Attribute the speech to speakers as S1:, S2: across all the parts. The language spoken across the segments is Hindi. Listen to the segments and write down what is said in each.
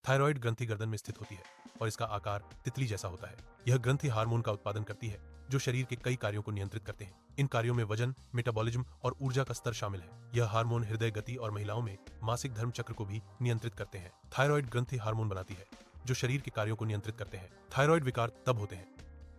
S1: थायराइड ग्रंथि गर्दन में स्थित होती है और इसका आकार तितली जैसा होता है। यह ग्रंथि हार्मोन का उत्पादन करती है जो शरीर के कई कार्यों को नियंत्रित करते हैं। इन कार्यों में वजन, मेटाबॉलिज्म और ऊर्जा का स्तर शामिल है। यह हार्मोन हृदय गति और महिलाओं में मासिक धर्म चक्र को भी नियंत्रित करते हैं। थायराइड ग्रंथि हार्मोन बनाती है जो शरीर के कार्यों को नियंत्रित करते हैं। थायराइड विकार तब होते हैं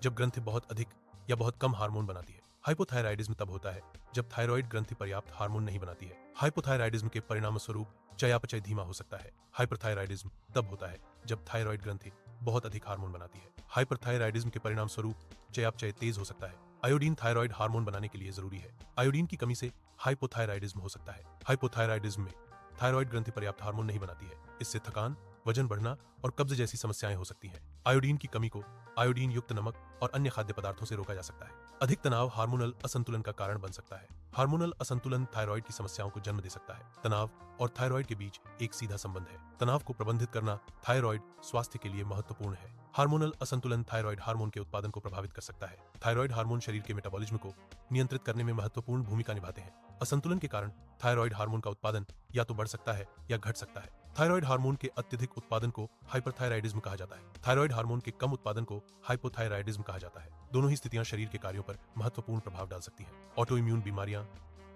S1: जब ग्रंथि बहुत अधिक या बहुत कम हार्मोन बनाती है। हाइपोथायराइडिज्म तब होता है जब थायराइड ग्रंथि पर्याप्त हार्मोन नहीं बनाती है। हाइपोथायराइडिज्म के परिणामस्वरूप चयापचय धीमा हो सकता है। हाइपरथायराइडिज्म तब होता है जब थायराइड ग्रंथि बहुत अधिक हार्मोन बनाती है। हाइपरथायराइडिज्म के परिणामस्वरूप चयापचय तेज हो सकता है। आयोडीन थायराइड हार्मोन बनाने के लिए जरूरी है। आयोडीन की कमी से हाइपोथायराइडिज्म हो सकता है। हाइपोथायराइडिज्म में थायराइड ग्रंथि पर्याप्त हार्मोन नहीं बनाती है। इससे थकान, वजन बढ़ना और कब्ज जैसी समस्याएं हो सकती हैं। आयोडीन की कमी को आयोडीन युक्त नमक और अन्य खाद्य पदार्थों से रोका जा सकता है। अधिक तनाव हार्मोनल असंतुलन का कारण बन सकता है। हार्मोनल असंतुलन थायराइड की समस्याओं को जन्म दे सकता है। तनाव और थायराइड के बीच एक सीधा संबंध है। तनाव को प्रबंधित करना थायराइड स्वास्थ्य के लिए महत्वपूर्ण है। हार्मोनल असंतुलन थायराइड हार्मोन के उत्पादन को प्रभावित कर सकता है। थायराइड हार्मोन शरीर के मेटाबॉलिज्म को नियंत्रित करने में महत्वपूर्ण भूमिका निभाते हैं। असंतुलन के कारण थायराइड हार्मोन का उत्पादन या तो बढ़ सकता है या घट सकता है। थायराइड हार्मोन के अत्यधिक उत्पादन को हाइपरथायराइडिज्म कहा जाता है। थायराइड हार्मोन के कम उत्पादन को हाइपोथायराइडिज्म कहा जाता है। दोनों ही स्थितियां शरीर के कार्यों पर महत्वपूर्ण प्रभाव डाल सकती हैं। ऑटो इम्यून बीमारियां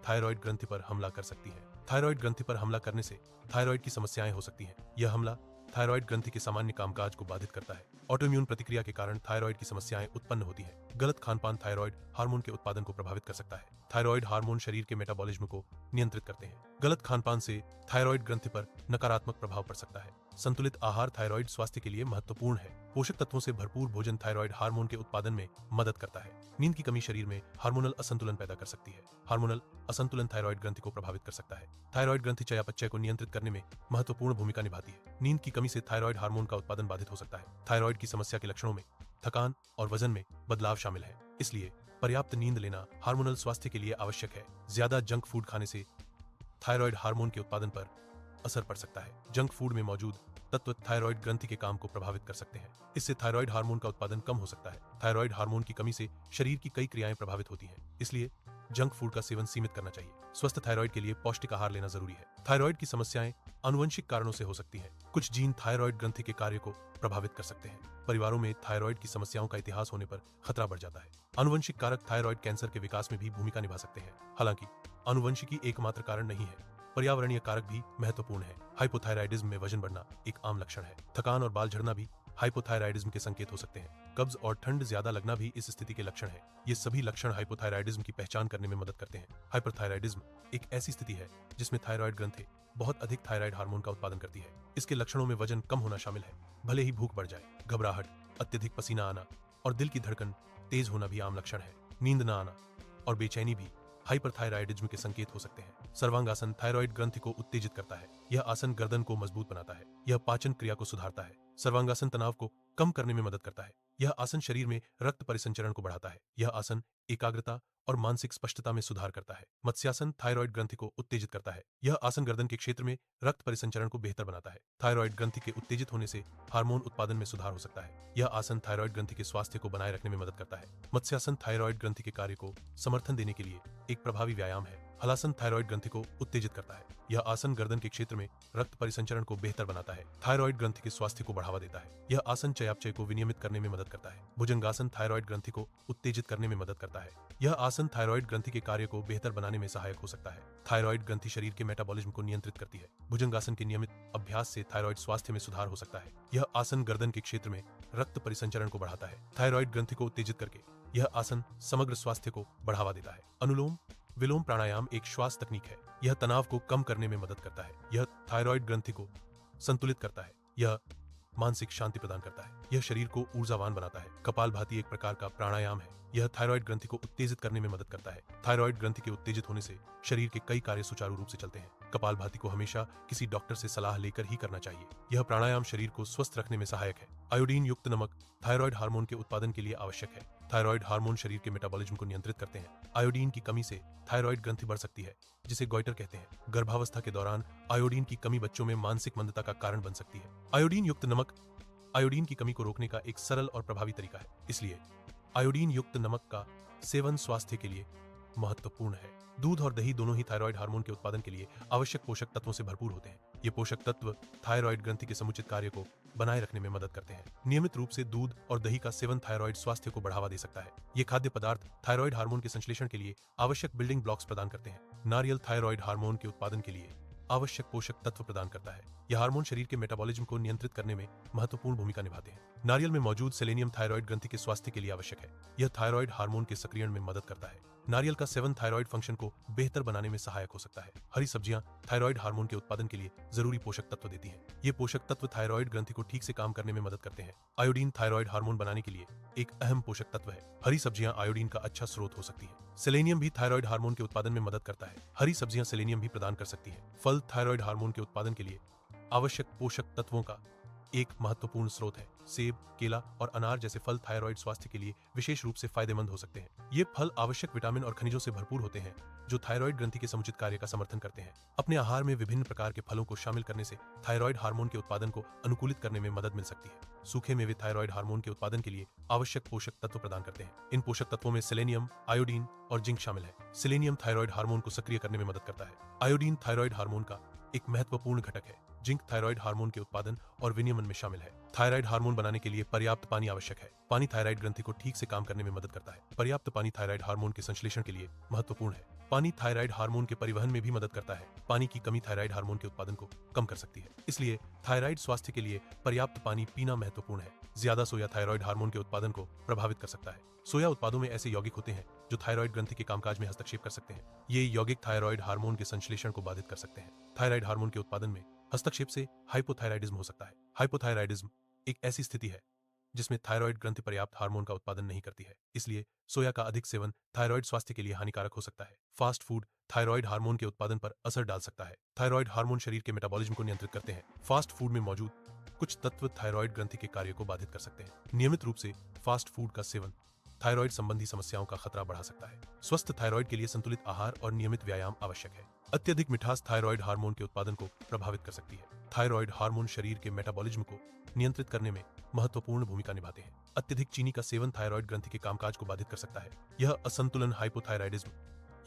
S1: थायराइड ग्रंथि पर हमला कर सकती हैं। थायराइड ग्रंथि पर हमला करने से थायराइड की समस्याएं हो सकती हैं। यह हमला थायराइड ग्रंथि के सामान्य कामकाज को बाधित करता है। ऑटोइम्यून प्रतिक्रिया के कारण थायराइड की समस्याएं उत्पन्न होती हैं। गलत खानपान थायराइड हार्मोन के उत्पादन को प्रभावित कर सकता है। थायराइड हार्मोन शरीर के मेटाबॉलिज्म को नियंत्रित करते हैं। गलत खानपान से थायराइड ग्रंथि पर नकारात्मक प्रभाव पड़ सकता है। संतुलित आहार थायराइड स्वास्थ्य के लिए महत्वपूर्ण है। पोषक तत्वों से भरपूर भोजन थायराइड हार्मोन के उत्पादन में मदद करता है। नींद की कमी शरीर में हार्मोनल असंतुलन पैदा कर सकती है। हार्मोनल असंतुलन थायराइड ग्रंथि को प्रभावित कर सकता है। थायराइड ग्रंथि चयापचय को नियंत्रित करने में महत्वपूर्ण भूमिका निभाती है। नींद की कमी से थायराइड हार्मोन का उत्पादन बाधित हो सकता है। थायराइड की समस्या के लक्षणों में थकान और वजन में बदलाव शामिल है। इसलिए पर्याप्त नींद लेना हार्मोनल स्वास्थ्य के लिए आवश्यक है। ज्यादा जंक फूड खाने से थायराइड हार्मोन के उत्पादन पर असर पड़ सकता है। जंक फूड में मौजूद तत्व थायराइड ग्रंथि के काम को प्रभावित कर सकते हैं। इससे थायराइड हार्मोन का उत्पादन कम हो सकता है। थायराइड हार्मोन की कमी से शरीर की कई क्रियाएं प्रभावित होती हैं। इसलिए जंक फूड का सेवन सीमित करना चाहिए। स्वस्थ थायराइड के लिए पौष्टिक आहार लेना जरूरी है। थायराइड की समस्याएं आनुवंशिक कारणों से हो सकती हैं। कुछ जीन थायराइड ग्रंथि के कार्य को प्रभावित कर सकते हैं। परिवारों में थायराइड की समस्याओं का इतिहास होने पर खतरा बढ़ जाता है। आनुवंशिक कारक थायराइड कैंसर के विकास में भी भूमिका निभा सकते हैं। हालांकि आनुवंशिकी एकमात्र कारण नहीं है, पर्यावरणीय कारक भी महत्वपूर्ण है। हाइपोथायराइडिज्म में वजन बढ़ना एक आम लक्षण है। थकान और बाल झड़ना भी हाइपोथायराइडिज्म के संकेत हो सकते हैं। कब्ज और ठंड ज्यादा लगना भी इस स्थिति के लक्षण हैं। ये सभी लक्षण हाइपोथायराइडिज्म की पहचान करने में मदद करते हैं। हाइपरथायराइडिज्म एक ऐसी स्थिति है जिसमें थायराइड ग्रंथि बहुत अधिक थायराइड हार्मोन का उत्पादन करती है। इसके लक्षणों में वजन कम होना शामिल है, भले ही भूख बढ़ जाए। घबराहट, अत्यधिक पसीना आना और दिल की धड़कन तेज होना भी आम लक्षण है। नींद न आना और बेचैनी भी हाइपरथायराइडिज्म के संकेत हो सकते हैं। सर्वांगासन थायराइड ग्रंथि को उत्तेजित करता है। यह आसन गर्दन को मजबूत बनाता है। यह पाचन क्रिया को सुधारता है। सर्वांगासन तनाव को कम करने में मदद करता है। यह आसन शरीर में रक्त परिसंचरण को बढ़ाता है। यह आसन एकाग्रता और मानसिक स्पष्टता में सुधार करता है। मत्स्यासन थायराइड ग्रंथि को उत्तेजित करता है। यह आसन गर्दन के क्षेत्र में रक्त परिसंचरण को बेहतर बनाता है। थायराइड ग्रंथि के उत्तेजित होने से हार्मोन उत्पादन में सुधार हो सकता है। यह आसन थायराइड ग्रंथि के स्वास्थ्य को बनाए रखने में मदद करता है। मत्स्यासन थायराइड ग्रंथि के कार्य को समर्थन देने के लिए एक प्रभावी व्यायाम है। हलासन थायराइड ग्रंथि को उत्तेजित करता है। यह आसन गर्दन के क्षेत्र में रक्त परिसंचरण को बेहतर बनाता है। थायराइड ग्रंथि के स्वास्थ्य को बढ़ावा देता है। यह आसन चयापचय को विनियमित करने में मदद करता है। भुजंगासन थायराइड ग्रंथि को उत्तेजित करने में मदद करता है। यह आसन थायराइड ग्रंथि के कार्य को बेहतर बनाने में सहायक हो सकता है। थायराइड ग्रंथि शरीर के मेटाबॉलिज्म को नियंत्रित करती है। भुजंगासन के नियमित अभ्यास से थायराइड स्वास्थ्य में सुधार हो सकता है। यह आसन गर्दन के क्षेत्र में रक्त परिसंचरण को बढ़ाता है। थायराइड ग्रंथि को उत्तेजित करके यह आसन समग्र स्वास्थ्य को बढ़ावा देता है। अनुलोम विलोम प्राणायाम एक श्वास तकनीक है। यह तनाव को कम करने में मदद करता है। यह थायराइड ग्रंथि को संतुलित करता है। यह मानसिक शांति प्रदान करता है। यह शरीर को ऊर्जावान बनाता है। कपालभाति एक प्रकार का प्राणायाम है। यह थायराइड ग्रंथि को उत्तेजित करने में मदद करता है। थायराइड ग्रंथि के उत्तेजित होने से शरीर के कई कार्य सुचारू रूप से चलते हैं। कपालभाति को हमेशा किसी डॉक्टर से सलाह लेकर ही करना चाहिए। यह प्राणायाम शरीर को स्वस्थ रखने में सहायक है। आयोडीन युक्त नमक थायराइड हार्मोन के उत्पादन के लिए आवश्यक है। थायराइड हार्मोन शरीर के मेटाबॉलिज्म को नियंत्रित करते हैं। आयोडीन की कमी से थायराइड ग्रंथि बढ़ सकती है, जिसे गॉइटर कहते हैं। गर्भावस्था के दौरान आयोडीन की कमी बच्चों में मानसिक मंदता का कारण बन सकती है। आयोडीन युक्त नमक आयोडीन की कमी को रोकने का एक सरल और प्रभावी तरीका है। इसलिए आयोडीन युक्त नमक का सेवन स्वास्थ्य के लिए महत्वपूर्ण है। दूध और दही दोनों ही थायराइड हार्मोन के उत्पादन के लिए आवश्यक पोषक तत्वों से भरपूर होते हैं। ये पोषक तत्व थायराइड ग्रंथि के समुचित कार्य को बनाए रखने में मदद करते हैं। नियमित रूप से दूध और दही का सेवन थायराइड स्वास्थ्य को बढ़ावा दे सकता है। ये खाद्य पदार्थ थायराइड हार्मोन के संश्लेषण के लिए आवश्यक बिल्डिंग ब्लॉक्स प्रदान करते हैं। नारियल थायराइड हार्मोन के उत्पादन के लिए आवश्यक पोषक तत्व प्रदान करता है। यह हार्मोन शरीर के मेटाबॉलिज्म को नियंत्रित करने में महत्वपूर्ण भूमिका निभाते हैं। नारियल में मौजूद सेलेनियम थायराइड ग्रंथि के स्वास्थ्य के लिए आवश्यक है। यह थायराइड हार्मोन के सक्रियण में मदद करता है। नारियल का सेवन थायराइड फंक्शन को बेहतर बनाने में सहायक हो सकता है। हरी सब्जियां थायराइड हार्मोन के उत्पादन के लिए जरूरी पोषक तत्व देती हैं। ये पोषक तत्व थायराइड ग्रंथि को ठीक से काम करने में मदद करते हैं। आयोडीन थायराइड हार्मोन बनाने के लिए एक अहम पोषक तत्व है। हरी सब्जियां आयोडीन का अच्छा स्रोत हो सकती है। सेलेनियम भी थायराइड हार्मोन के उत्पादन में मदद करता है। हरी सब्जियां सेलेनियम भी प्रदान कर सकती है। फल थायराइड हार्मोन के उत्पादन के लिए आवश्यक पोषक तत्वों का एक महत्वपूर्ण स्रोत है। सेब, केला और अनार जैसे फल थायराइड स्वास्थ्य के लिए विशेष रूप से फायदेमंद हो सकते हैं। ये फल आवश्यक विटामिन और खनिजों से भरपूर होते हैं जो थायराइड ग्रंथि के समुचित कार्य का समर्थन करते हैं। अपने आहार में विभिन्न प्रकार के फलों को शामिल करने से थायराइड हार्मोन के उत्पादन को अनुकूलित करने में मदद मिल सकती है। सूखे मेवे थायराइड हार्मोन के उत्पादन के लिए आवश्यक पोषक तत्व प्रदान करते हैं। इन पोषक तत्वों में सेलेनियम, आयोडीन और जिंक शामिल है। सेलेनियम थायराइड हार्मोन को सक्रिय करने में मदद करता है। आयोडीन थायराइड हार्मोन का एक महत्वपूर्ण घटक है। जिंक थायराइड हार्मोन के उत्पादन और विनियमन में शामिल है। थायराइड हार्मोन बनाने के लिए पर्याप्त पानी आवश्यक है। पानी थायराइड ग्रंथि को ठीक से काम करने में मदद करता है। पर्याप्त पानी थायराइड हार्मोन के संश्लेषण के लिए महत्वपूर्ण है। पानी थायराइड हार्मोन के परिवहन में भी मदद करता है। पानी की कमी थायराइड हार्मोन के उत्पादन को कम कर सकती है। इसलिए थायराइड स्वास्थ्य के लिए पर्याप्त पानी पीना महत्वपूर्ण है। ज्यादा सोया थायराइड हार्मोन के उत्पादन को प्रभावित कर सकता है। सोया उत्पादों में ऐसे यौगिक होते हैं जो थायराइड ग्रंथि के कामकाज में हस्तक्षेप कर सकते हैं। ये यौगिक थायराइड हार्मोन के संश्लेषण को बाधित कर सकते हैं। थायराइड हार्मोन के उत्पादन में हस्तक्षेप से हाइपोथायराइडिज्म हो सकता है। हाइपोथायराइडिज्म एक ऐसी स्थिति है जिसमें थायराइड ग्रंथि पर्याप्त हार्मोन का उत्पादन नहीं करती है। इसलिए सोया का अधिक सेवन थायराइड स्वास्थ्य के लिए हानिकारक हो सकता है। फास्ट फूड थायराइड हार्मोन के उत्पादन पर असर डाल सकता है। थायराइड हार्मोन शरीर के मेटाबॉलिज्म को नियंत्रित करते हैं। फास्ट फूड में मौजूद कुछ तत्व थायराइड ग्रंथि के कार्य को बाधित कर सकते हैं। नियमित रूप से फास्ट फूड का सेवन थायराइड संबंधी समस्याओं का खतरा बढ़ा सकता है। स्वस्थ थायराइड के लिए संतुलित आहार और नियमित व्यायाम आवश्यक है। अत्यधिक मिठास थायराइड हार्मोन के उत्पादन को प्रभावित कर सकती है। थायराइड हार्मोन शरीर के मेटाबॉलिज्म को नियंत्रित करने में महत्वपूर्ण भूमिका निभाते हैं। अत्यधिक चीनी का सेवन थायराइड ग्रंथि के कामकाज को बाधित कर सकता है। यह असंतुलन हाइपोथायराइडिज्म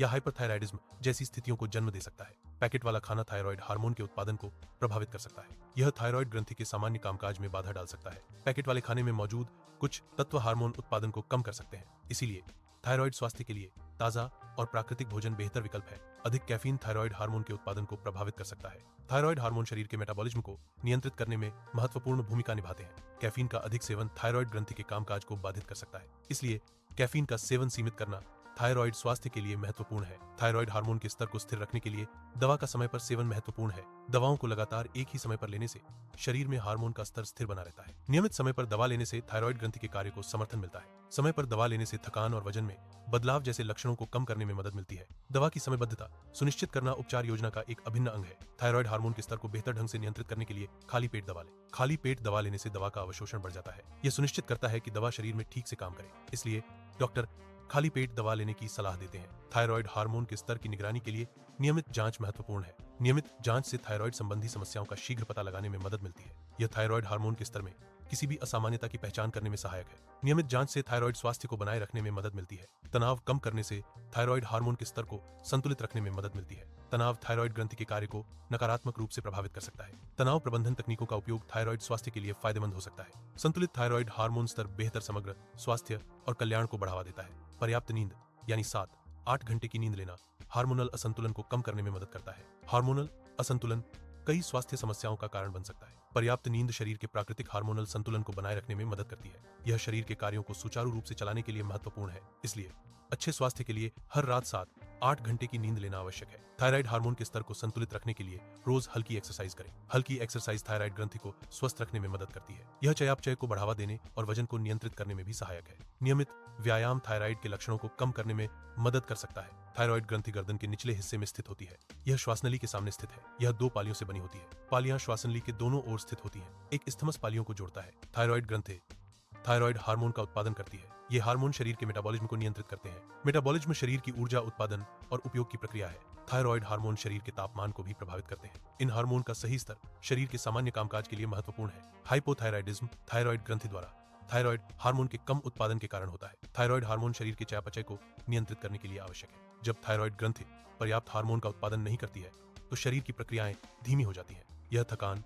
S1: या हाइपरथायराइडिज्म जैसी स्थितियों को जन्म दे सकता है। पैकेट वाला खाना थायराइड हार्मोन के उत्पादन को प्रभावित कर सकता है। यह थायराइड ग्रंथि के सामान्य कामकाज में बाधा डाल सकता है। पैकेट वाले खाने में मौजूद कुछ तत्व हार्मोन उत्पादन को कम कर सकते हैं। इसीलिए थायराइड स्वास्थ्य के लिए ताजा और प्राकृतिक भोजन बेहतर विकल्प है। अधिक कैफीन थायराइड हार्मोन के उत्पादन को प्रभावित कर सकता है। थायराइड हार्मोन शरीर के मेटाबॉलिज्म को नियंत्रित करने में महत्वपूर्ण भूमिका निभाते हैं। कैफीन का अधिक सेवन थायराइड ग्रंथि के कामकाज को बाधित कर सकता है। इसलिए कैफीन का सेवन सीमित करना थायराइड स्वास्थ्य के लिए महत्वपूर्ण है। थायराइड हार्मोन के स्तर को स्थिर रखने के लिए दवा का समय पर सेवन महत्वपूर्ण है। दवाओं को लगातार एक ही समय पर लेने से शरीर में हार्मोन का स्तर स्थिर बना रहता है। नियमित समय पर दवा लेने से थायराइड ग्रंथि के कार्य को समर्थन मिलता है। समय पर दवा लेने से थकान और वजन में बदलाव जैसे लक्षणों को कम करने में मदद मिलती है। दवा की समयबद्धता सुनिश्चित करना उपचार योजना का एक अभिन्न अंग है। थायराइड हार्मोन के स्तर को बेहतर ढंग से नियंत्रित करने के लिए खाली पेट दवा लें। खाली पेट दवा लेने से दवा का अवशोषण बढ़ जाता है। यह सुनिश्चित करता है कि दवा शरीर में ठीक से काम करे। इसलिए डॉक्टर खाली पेट दवा लेने की सलाह देते हैं। थायराइड हार्मोन के स्तर की निगरानी के लिए नियमित जांच महत्वपूर्ण है। नियमित जांच से थायराइड संबंधी समस्याओं का शीघ्र पता लगाने में मदद मिलती है। यह थायराइड हार्मोन के स्तर में किसी भी असामान्यता की पहचान करने में सहायक है। नियमित जांच से थायराइड स्वास्थ्य को बनाए रखने में मदद मिलती है। तनाव कम करने से थायराइड हार्मोन के स्तर को संतुलित रखने में मदद मिलती है। तनाव थायराइड ग्रंथि के कार्य को नकारात्मक रूप से प्रभावित कर सकता है। तनाव प्रबंधन तकनीकों का उपयोग थायराइड स्वास्थ्य के लिए फायदेमंद हो सकता है। संतुलित थायराइड हार्मोन स्तर बेहतर समग्र स्वास्थ्य और कल्याण को बढ़ावा देता है। पर्याप्त नींद यानी 7-8 घंटे की नींद लेना हार्मोनल असंतुलन को कम करने में मदद करता है। हार्मोनल असंतुलन कई स्वास्थ्य समस्याओं का कारण बन सकता है। पर्याप्त नींद शरीर के प्राकृतिक हार्मोनल संतुलन को बनाए रखने में मदद करती है। यह शरीर के कार्यों को सुचारू रूप से चलाने के लिए महत्वपूर्ण है। इसलिए अच्छे स्वास्थ्य के लिए हर रात 7-8 घंटे की नींद लेना आवश्यक है। थायराइड हार्मोन के स्तर को संतुलित रखने के लिए रोज हल्की एक्सरसाइज करें। हल्की एक्सरसाइज थायराइड ग्रंथि को स्वस्थ रखने में मदद करती है। यह चयापचय को बढ़ावा देने और वजन को नियंत्रित करने में भी सहायक है। नियमित व्यायाम थायराइड के लक्षणों को कम करने में मदद कर सकता है। थायराइड ग्रंथि गर्दन के निचले हिस्से में स्थित होती है। यह श्वासनली के सामने स्थित है। यह 2 पालियों से बनी होती है। पालियां श्वासनली के दोनों ओर स्थित होती हैं। एक इस्थमस पालियों को जोड़ता है। थायराइड ग्रंथि थायराइड हार्मोन का उत्पादन करती है। ये हार्मोन शरीर के मेटाबॉलिज्म को नियंत्रित करते हैं। मेटाबॉलिज्म शरीर की ऊर्जा उत्पादन और उपयोग की प्रक्रिया है। थायराइड हार्मोन शरीर के तापमान को भी प्रभावित करते हैं। इन हार्मोन का सही स्तर शरीर के सामान्य कामकाज के लिए महत्वपूर्ण है। हाइपोथायराइडिज्म थायराइड ग्रंथि द्वारा थायराइड हार्मोन के कम उत्पादन के कारण होता है। थायराइड हार्मोन शरीर के चयापचय को नियंत्रित करने के लिए आवश्यक है। जब थायराइड ग्रंथि पर्याप्त हार्मोन का उत्पादन नहीं करती है तो शरीर की प्रक्रियाएं धीमी हो जाती हैं। यह थकान,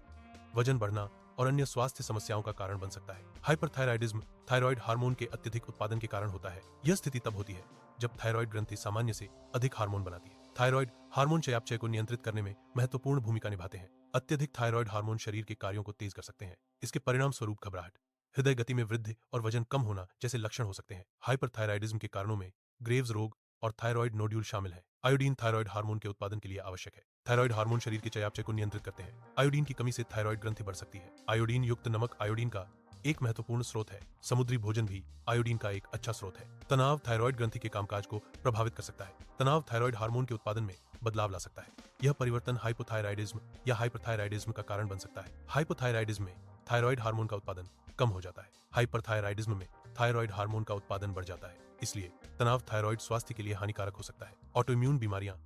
S1: वजन बढ़ना और अन्य स्वास्थ्य समस्याओं का कारण बन सकता है। हाइपरथायराइडिज्म थायराइड हार्मोन के अत्यधिक उत्पादन के कारण होता है। यह स्थिति तब होती है जब थायराइड ग्रंथि सामान्य से अधिक हार्मोन बनाती है। थायराइड हार्मोन चयापचय को नियंत्रित करने में महत्वपूर्ण भूमिका निभाते हैं। अत्यधिक थायराइड हार्मोन शरीर के कार्यों को तेज कर सकते हैं। इसके परिणाम स्वरूप घबराहट, हृदय गति में वृद्धि और वजन कम होना जैसे लक्षण हो सकते हैं। हाइपरथायराइडिज्म के कारणों में ग्रेव्स रोग और थायराइड नोड्यूल शामिल हैं। आयोडीन थायराइड हार्मोन के उत्पादन के लिए आवश्यक है। थायराइड हार्मोन शरीर के चयापचय को नियंत्रित करते हैं। आयोडीन की कमी से थायराइड ग्रंथि बढ़ सकती है। आयोडीन युक्त नमक आयोडीन का एक महत्वपूर्ण स्रोत है। समुद्री भोजन भी आयोडीन का एक अच्छा स्रोत है। तनाव थायराइड ग्रंथि के कामकाज को प्रभावित कर सकता है। तनाव थायराइड हार्मोन के उत्पादन में बदलाव ला सकता है। यह परिवर्तन हाइपोथायराइडिज्म या हाइपरथायराइडिज्म का कारण बन सकता है। हाइपोथायराइडिज्म में थायराइड हार्मोन का उत्पादन कम हो जाता है। हाइपरथायराइडिज्म में थायराइड हार्मोन का उत्पादन बढ़ जाता है। इसलिए तनाव थायराइड स्वास्थ्य के लिए हानिकारक हो सकता है। ऑटोइम्यून बीमारियां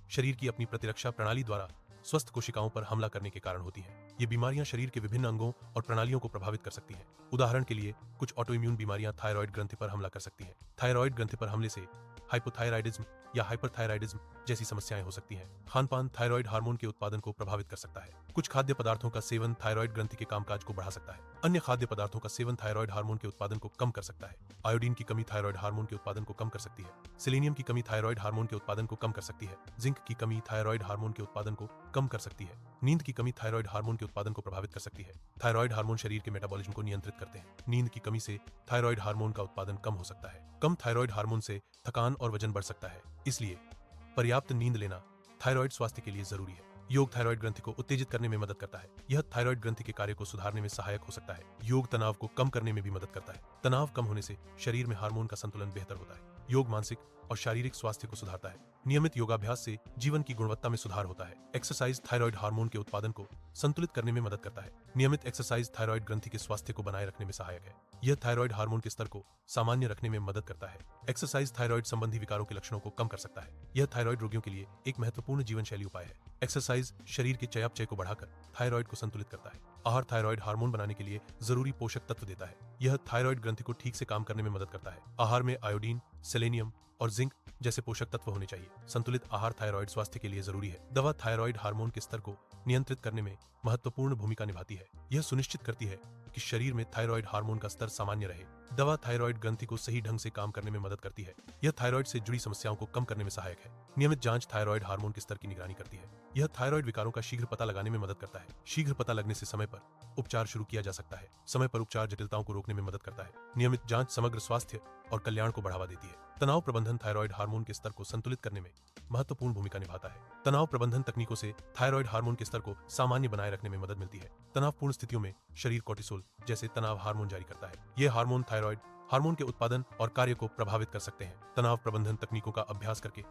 S1: शरीर की अपनी प्रतिरक्षा प्रणाली द्वारा स्वस्थ कोशिकाओं पर हमला करने के कारण होती हैं। ये बीमारियां शरीर के विभिन्न अंगों और प्रणालियों को प्रभावित कर सकती हैं। उदाहरण के लिए कुछ ऑटोइम्यून बीमारियां थायराइड ग्रंथि पर हमला कर सकती हैं। थायराइड ग्रंथि पर हमले से हाइपोथायराइडिज्म या हाइपरथायराइडिज्म जैसी समस्याएं हो सकती हैं। खानपान थायराइड हार्मोन के उत्पादन को प्रभावित कर सकता है। कुछ खाद्य पदार्थों का सेवन थायराइड ग्रंथि के कामकाज को बढ़ा सकता है। अन्य खाद्य पदार्थों का सेवन थायराइड हार्मोन के उत्पादन को कम कर सकता है। आयोडीन की कमी थायराइड हार्मोन के उत्पादन को कम कर सकती है। सेलेनियम की कमी थायराइड हार्मोन के उत्पादन को कम कर सकती है। जिंक की कमी थायराइड हार्मोन के उत्पादन को कम कर सकती है। नींद की कमी थायराइड हार्मोन के उत्पादन को प्रभावित कर सकती है। थायराइड हार्मोन शरीर के मेटाबॉलिज्म को नियंत्रित करते हैं। नींद की कमी से थायराइड हार्मोन का उत्पादन कम हो सकता है। कम थायराइड हार्मोन से थकान और वजन बढ़ सकता है। इसलिए पर्याप्त नींद लेना थायराइड स्वास्थ्य के लिए जरूरी है। योग थायराइड ग्रंथि को उत्तेजित करने में मदद करता है। यह थायराइड ग्रंथि के कार्य को सुधारने में सहायक हो सकता है। योग तनाव को कम करने में भी मदद करता है। तनाव कम होने से शरीर में हार्मोन का संतुलन बेहतर होता है। योग मानसिक और शारीरिक स्वास्थ्य को सुधारता है। नियमित योगाभ्यास से जीवन की गुणवत्ता में सुधार होता है। एक्सरसाइज थायराइड हार्मोन के उत्पादन को संतुलित करने में मदद करता है। नियमित एक्सरसाइज थायराइड ग्रंथि के स्वास्थ्य को बनाए रखने में सहायक है। यह थायराइड हार्मोन के स्तर को सामान्य रखने में मदद करता है। एक्सरसाइज थायराइड संबंधी विकारों के लक्षणों को कम कर सकता है। यह थायराइड रोगियों के लिए एक महत्वपूर्ण जीवन शैली उपाय है। एक्सरसाइज शरीर के चयापचय को बढ़ाकर थायराइड को संतुलित करता है। आहार थायराइड हार्मोन बनाने के लिए जरूरी पोषक तत्व देता है। यह थायराइड ग्रंथि को ठीक से काम करने में मदद करता है। आहार में आयोडीन, सेलेनियम और जिंक जैसे पोषक तत्व होने चाहिए। संतुलित आहार थायराइड स्वास्थ्य के लिए जरूरी है। दवा थायराइड हार्मोन के स्तर को नियंत्रित करने में महत्वपूर्ण भूमिका निभाती है। यह सुनिश्चित करती है कि शरीर में थायराइड हार्मोन का स्तर सामान्य रहे। दवा थायराइड ग्रंथि को सही ढंग से काम करने में मदद करती है। यह थायराइड से जुड़ी समस्याओं को कम करने में सहायक है। नियमित जांच थायराइड हार्मोन के स्तर की निगरानी करती है। यह थायराइड विकारों का शीघ्र पता लगाने में मदद करता है। शीघ्र पता लगने से समय पर उपचार शुरू किया जा सकता है। समय पर उपचार जटिलताओं को रोकने में मदद करता है। नियमित जांच समग्र स्वास्थ्य और कल्याण को बढ़ावा देती है। तनाव प्रबंधन थायराइड हार्मोन के स्तर को संतुलित करने में महत्वपूर्ण भूमिका निभाता है। तनाव प्रबंधन तकनीकों से थायराइड हार्मोन के स्तर को सामान्य बनाए रखने में मदद मिलती है। तनावपूर्ण स्थितियों में शरीर कोर्टिसोल जैसे तनाव हार्मोन जारी करता है। ये हार्मोन थायराइड हार्मोन के उत्पादन और कार्य को प्रभावित कर सकते हैं। तनाव प्रबंधन तकनीकों का अभ्यास करके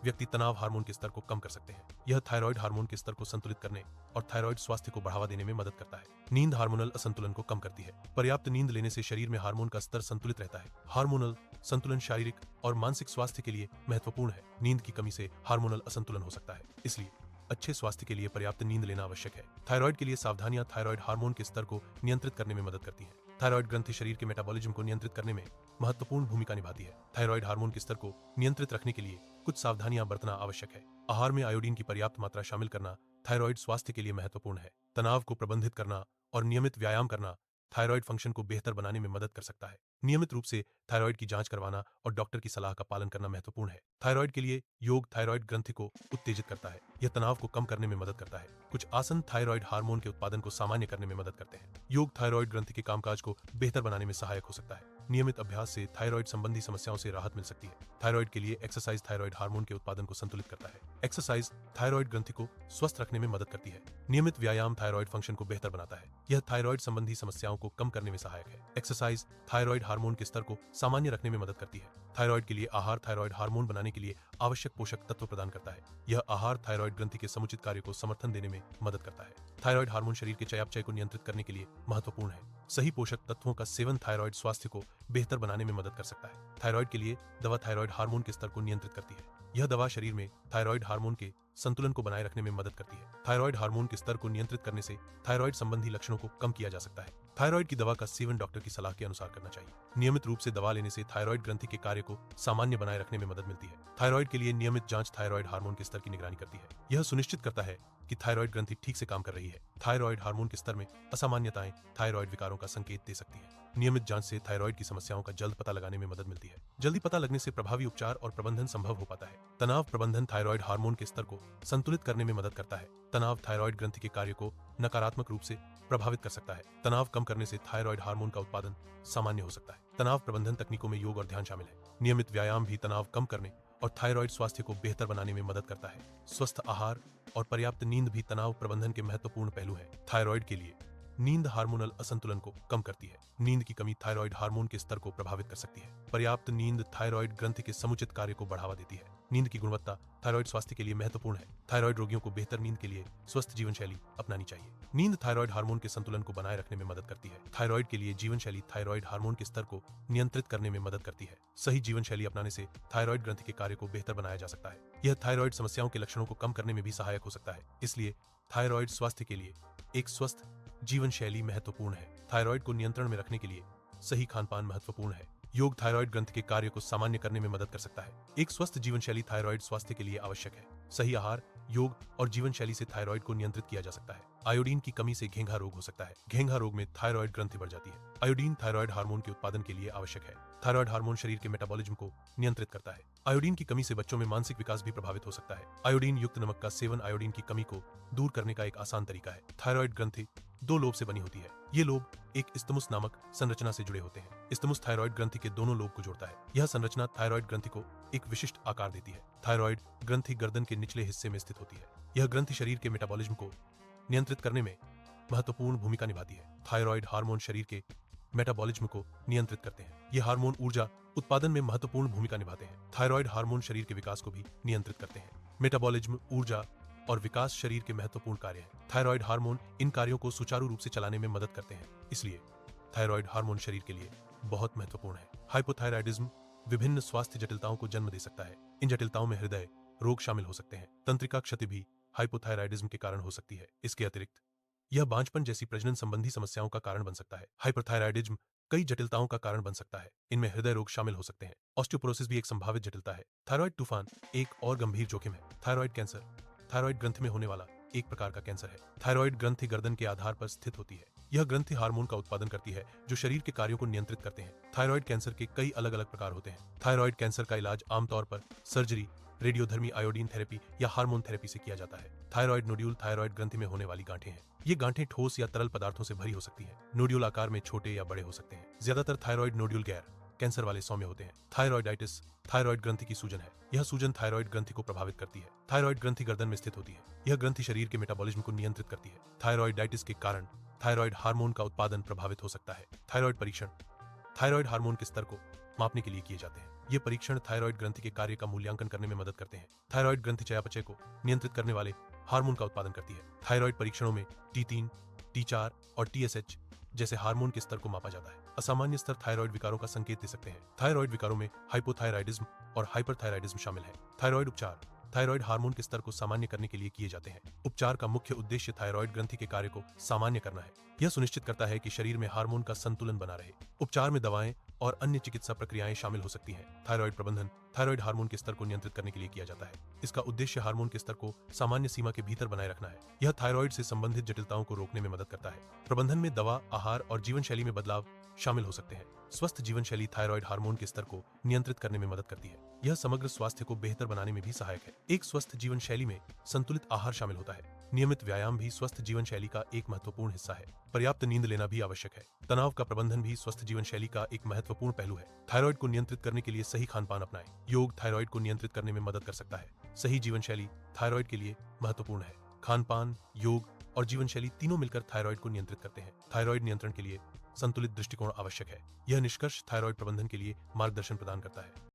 S1: व्यक्ति तनाव हार्मोन के स्तर को कम कर सकते हैं। यह थायराइड हार्मोन के स्तर को संतुलित करने और थायराइड स्वास्थ्य को बढ़ावा देने में मदद करता है। नींद हार्मोनल असंतुलन को कम करती है। पर्याप्त नींद लेने से शरीर में हार्मोन का स्तर संतुलित रहता है। हार्मोनल संतुलन शारीरिक और मानसिक स्वास्थ्य के लिए महत्वपूर्ण है। नींद की कमी से हार्मोनल असंतुलन हो सकता है। इसलिए अच्छे स्वास्थ्य के लिए पर्याप्त नींद लेना आवश्यक है। थायराइड के लिए सावधानियां थायराइड हार्मोन के स्तर को नियंत्रित करने में मदद करती हैं। थायराइड ग्रंथि शरीर के मेटाबॉलिज्म को नियंत्रित करने में महत्वपूर्ण भूमिका निभाती है। थायराइड हार्मोन के स्तर को नियंत्रित रखने के लिए कुछ सावधानियां बरतना आवश्यक है। आहार में आयोडीन की पर्याप्त मात्रा शामिल करना थायराइड स्वास्थ्य के लिए महत्वपूर्ण है। तनाव को प्रबंधित करना और नियमित व्यायाम करना थायराइड फंक्शन को बेहतर बनाने में मदद कर सकता है। नियमित रूप से थायराइड की जांच करवाना और डॉक्टर की सलाह का पालन करना महत्वपूर्ण है। थायराइड के लिए योग थायराइड ग्रंथि को उत्तेजित करता है। यह तनाव को कम करने में मदद करता है। कुछ आसन थायराइड हार्मोन के उत्पादन को सामान्य करने में मदद करते हैं। योग थायराइड ग्रंथि के कामकाज को बेहतर बनाने में सहायक हो सकता है। नियमित अभ्यास से थायराइड संबंधी समस्याओं से राहत मिल सकती है। थायराइड के लिए एक्सरसाइज थायराइड हार्मोन के उत्पादन को संतुलित करता है। एक्सरसाइज थायराइड ग्रंथि को स्वस्थ रखने में मदद करती है। नियमित व्यायाम थायराइड फंक्शन को बेहतर बनाता है। यह थायराइड संबंधी समस्याओं को कम करने में सहायक है। एक्सरसाइज थायराइड हार्मोन के स्तर को सामान्य रखने में मदद करती है। थायराइड के लिए आहार थायराइड हार्मोन बनाने के लिए आवश्यक पोषक तत्व प्रदान करता है। यह आहार थायराइड ग्रंथि के समुचित कार्य को समर्थन देने में मदद करता है। थायराइड हार्मोन शरीर के चयापचय को नियंत्रित करने के लिए महत्वपूर्ण है। सही पोषक तत्वों का सेवन थायराइड स्वास्थ्य को बेहतर बनाने में मदद कर सकता है। थायराइड के लिए दवा थायराइड हार्मोन के स्तर को नियंत्रित करती है। यह दवा शरीर में थायराइड हार्मोन के संतुलन को बनाए रखने में मदद करती है। थायराइड हार्मोन के स्तर को नियंत्रित करने से थायराइड संबंधी लक्षणों को कम किया जा सकता है। थायराइड की दवा का सेवन डॉक्टर की सलाह के अनुसार करना चाहिए। नियमित रूप से दवा लेने से थायराइड ग्रंथि के कार्य को सामान्य बनाए रखने में मदद मिलती है। थायराइड के लिए नियमित जांच थायराइड हार्मोन के स्तर की निगरानी करती है। यह सुनिश्चित करता है कि थायराइड ग्रंथि ठीक से काम कर रही है। थायराइड हार्मोन के स्तर में असामान्यताएं थायराइड विकारों का संकेत दे सकती है। नियमित जांच से थायराइड की समस्याओं का जल्द पता लगाने में मदद मिलती है। जल्दी पता लगने से प्रभावी उपचार और प्रबंधन संभव हो पाता है। तनाव प्रबंधन थायराइड हार्मोन के स्तर को संतुलित करने में मदद करता है। तनाव थायराइड ग्रंथि के कार्य को नकारात्मक रूप से प्रभावित कर सकता है। तनाव कम करने से थायराइड हार्मोन का उत्पादन सामान्य हो सकता है। तनाव प्रबंधन तकनीकों में योग और ध्यान शामिल है। नियमित व्यायाम भी तनाव कम करने और थायराइड स्वास्थ्य को बेहतर बनाने में मदद करता है। स्वस्थ आहार और पर्याप्त नींद भी तनाव प्रबंधन के महत्वपूर्ण पहलू हैं। थायराइड के लिए नींद हार्मोनल असंतुलन को कम करती है। नींद की कमी थायराइड हार्मोन के स्तर को प्रभावित कर सकती है। पर्याप्त नींद थायराइड ग्रंथि के समुचित कार्य को बढ़ावा देती है। नींद की गुणवत्ता थायराइड स्वास्थ्य के लिए महत्वपूर्ण है। थायराइड रोगियों को बेहतर नींद के लिए स्वस्थ जीवन शैली अपनानी चाहिए। नींद थायराइड हार्मोन के संतुलन को बनाए रखने में मदद करती है। थायराइड के लिए जीवन शैली थायराइड हार्मोन के स्तर को नियंत्रित करने में मदद करती है। सही जीवन शैली अपनाने से थायराइड ग्रंथि के कार्य को बेहतर बनाया जा सकता है। यह थायराइड समस्याओं के लक्षणों को कम करने में भी सहायक हो सकता है। इसलिए थायराइड स्वास्थ्य के लिए एक स्वस्थ जीवन शैली महत्वपूर्ण है। थायराइड को नियंत्रण में रखने के लिए सही खानपान महत्वपूर्ण है। योग थायराइड ग्रंथि के कार्य को सामान्य करने में मदद कर सकता है। एक स्वस्थ जीवन शैली थायराइड स्वास्थ्य के लिए आवश्यक है। सही आहार, योग और जीवन शैली से थायराइड को नियंत्रित किया जा सकता है। आयोडीन की कमी से घेंघा रोग हो सकता है। घेंघा रोग में थायराइड ग्रंथि बढ़ जाती है। आयोडीन थायराइड हार्मोन के उत्पादन के लिए आवश्यक है। थायराइड हार्मोन शरीर के मेटाबॉलिज्म को नियंत्रित करता है। आयोडीन की कमी से बच्चों में मानसिक विकास भी प्रभावित हो सकता है। आयोडीन युक्त नमक का सेवन आयोडीन की कमी को दूर करने का एक आसान तरीका है। थायराइड ग्रंथि 2 लोब से बनी होती है। ये लोब एक इस्तमुस नामक संरचना से जुड़े होते हैं। इस्तमुस थायराइड ग्रंथि के दोनों लोब को जोड़ता है। यह संरचना थायराइड ग्रंथि को एक विशिष्ट आकार देती है। थायराइड ग्रंथि गर्दन के निचले हिस्से में स्थित होती है। यह ग्रंथि शरीर के मेटाबॉलिज्म को नियंत्रित करने में महत्वपूर्ण भूमिका निभाती है। थायराइड हार्मोन शरीर के मेटाबॉलिज्म को नियंत्रित करते हैं। ये हार्मोन ऊर्जा उत्पादन में महत्वपूर्ण भूमिका निभाते हैं। थायराइड हार्मोन शरीर के विकास को भी नियंत्रित करते हैं। मेटाबॉलिज्म, ऊर्जा और विकास शरीर के महत्वपूर्ण कार्य हैं। थायराइड हार्मोन इन कार्यों को सुचारू रूप से चलाने में मदद करते हैं। इसलिए थायराइड हार्मोन शरीर के लिए बहुत महत्वपूर्ण है। हाइपोथायराइडिज्म विभिन्न स्वास्थ्य जटिलताओं को जन्म दे सकता है। इन जटिलताओं में हृदय रोग शामिल हो सकते हैं। तंत्रिका क्षति भी हाइपोथायराइडिज्म के कारण हो सकती है। इसके अतिरिक्त यह बांझपन जैसी प्रजनन संबंधी समस्याओं का कारण बन सकता है। हाइपरथायराइडिज्म कई जटिलताओं का कारण बन सकता है। इनमें हृदय रोग शामिल हो सकते हैं। ऑस्टियोपोरोसिस भी एक संभावित जटिलता है। थायराइड तूफान एक और गंभीर जोखिम है। थायराइड कैंसर थायराइड ग्रंथि में होने वाला एक प्रकार का कैंसर है। थायराइड ग्रंथि गर्दन के आधार पर स्थित होती है। यह ग्रंथि हार्मोन का उत्पादन करती है जो शरीर के कार्यों को नियंत्रित करते हैं। थायराइड कैंसर के कई अलग अलग प्रकार होते हैं। थायराइड कैंसर का इलाज आमतौर पर सर्जरी, रेडियोधर्मी आयोडीन थेरेपी या हार्मोन थेरेपी से किया जाता है। थायराइड नोड्यूल थायराइड ग्रंथि में होने वाली गांठें हैं। ये गांठें ठोस या तरल पदार्थों से भरी हो सकती हैं। नोड्यूल आकार में छोटे या बड़े हो सकते हैं। ज्यादातर थायराइड नोड्यूल गैर कैंसर वाले सौम्य होते हैं। थायराइडाइटिस थायराइड ग्रंथि की सूजन है। यह सूजन थायराइड ग्रंथि को प्रभावित करती है। थायराइड ग्रंथि गर्दन में स्थित होती है। यह ग्रंथि शरीर के मेटाबॉलिज्म को नियंत्रित करती है। थायराइडाइटिस के कारण थायराइड हार्मोन का उत्पादन प्रभावित हो सकता है। थायराइड परीक्षण थायराइड हार्मोन के स्तर को मापने के लिए किए जाते हैं। ये परीक्षण थायराइड ग्रंथि के कार्य का मूल्यांकन करने में मदद करते हैं। थायराइड ग्रंथि चयापचय को नियंत्रित करने वाले हार्मोन का उत्पादन करती है। थायराइड परीक्षणों में T3, T4 और TSH जैसे हार्मोन के स्तर को मापा जाता है। असामान्य स्तर थायराइड विकारों का संकेत दे सकते हैं। थायराइड विकारों में हाइपोथायराइडिज्म और हाइपरथायराइडिज्म शामिल है। थायराइड उपचार थायराइड हार्मोन के स्तर को सामान्य करने के लिए किए जाते हैं। उपचार का मुख्य उद्देश्य थायराइड ग्रंथि के कार्य को सामान्य करना है। यह सुनिश्चित करता है कि शरीर में हार्मोन का संतुलन बना रहे। उपचार में दवाएं और अन्य चिकित्सा प्रक्रियाएं शामिल हो सकती हैं। थायराइड प्रबंधन थायराइड हार्मोन के स्तर को नियंत्रित करने के लिए किया जाता है। इसका उद्देश्य हार्मोन के स्तर को सामान्य सीमा के भीतर बनाए रखना है। यह थायराइड से संबंधित जटिलताओं को रोकने में मदद करता है। प्रबंधन में दवा, आहार और जीवन शैली में बदलाव शामिल हो सकते हैं। स्वस्थ जीवन शैली थायराइड हार्मोन के स्तर को नियंत्रित करने में मदद करती है। यह समग्र स्वास्थ्य को बेहतर बनाने में भी सहायक है। एक स्वस्थ जीवन शैली में संतुलित आहार शामिल होता है। नियमित व्यायाम भी स्वस्थ जीवन शैली का एक महत्वपूर्ण हिस्सा है। पर्याप्त नींद लेना भी आवश्यक है। तनाव का प्रबंधन भी स्वस्थ जीवन शैली का एक महत्वपूर्ण पहलू है। थायराइड को नियंत्रित करने के लिए सही खानपान अपनाएं। योग थायराइड को नियंत्रित करने में मदद कर सकता है। सही जीवन शैली थायराइड के लिए महत्वपूर्ण है। खानपान, योग और जीवन शैली तीनों मिलकर थायराइड को नियंत्रित करते हैं। थायराइड नियंत्रण के लिए संतुलित दृष्टिकोण आवश्यक है। यह निष्कर्ष थायराइड प्रबंधन के लिए मार्गदर्शन प्रदान करता है।